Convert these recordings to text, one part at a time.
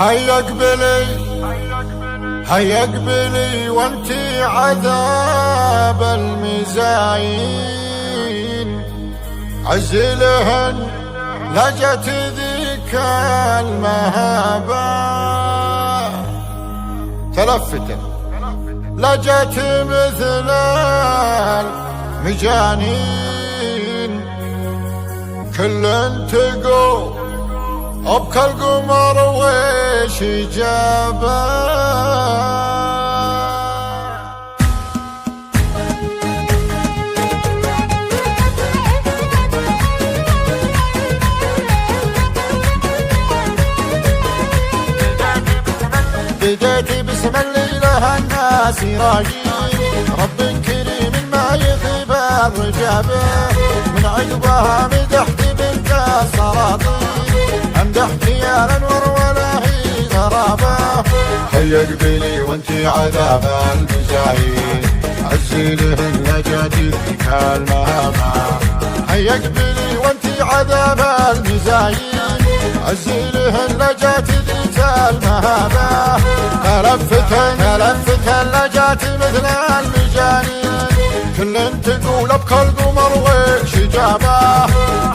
هيا اقبلي هيا اقبلي وانتي عذاب المزاين، عزلهن لجت ذيك المهابة تلفت لجت مثل المجانين، كل انتقوا ابكى القمر ويش جابه. بديتي باسم الاله الناس راجين، رب كريم ما يغيب الرجابه، من عقبها مدحت بنت السلاطين، امدحت يا الانور ولا هي غرابه. هيا اقبلي وانتي عذاب المزاين، عزلهن لجاتي ذيك المهابه. هيا اقبلي وانتي عذاب المزاين، عزلهن لجاتي ذيك المهابه. تلفتن لجاتي مثل المجانين، كل تقول ابكى القمر ويش جابه.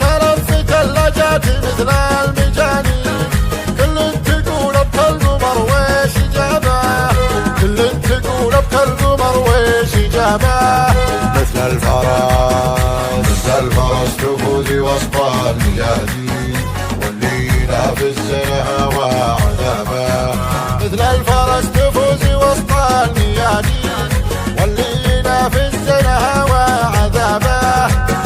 تلفتن لجاتي مثل المجانين، كل تقول ابكى القمر ويش جابه. كل تقول ابكى القمر ويش جابه. مثل الفرس تفوزي وسط المجاهدين، واللي ينافس الهوى عذابه. مثل الفرس تفوزي وسط الميادين، واللي ينافس الهوى عذابه.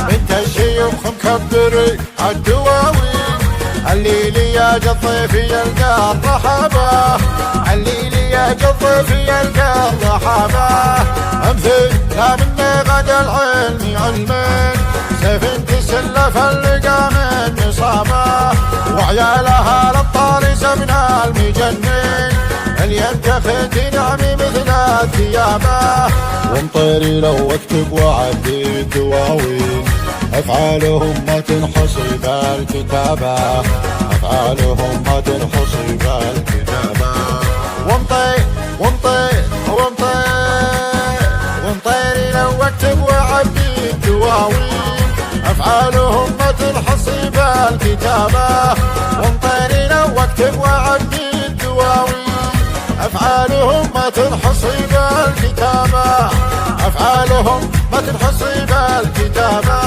انت الشيوخ مكبري عالدواوين، الليل يا الضيف يلقى الرحابه. الليل يا الضيف يلقى الرحابه. امثل لا مني غدا العلم علمين، سيف تسلف اللقى من نصابه. وعيالها الابطال سمنا المجنين، ينتفت نعمي مثل الثيابه. ومطيري لو اكتب وعدي الدواوين، افعالهم ما تنحصي بالكتابه. افعالهم ما تنحصي بالكتابه. ومطيري لو اكتب وعدي الدواوين، افعالهم ما تنحصي بالكتابه. ومطيري لو اكتب وعدي الدواوين، أفعالهم ما تنحصي بالكتابة. أفعالهم ما تنحصي بالكتابة.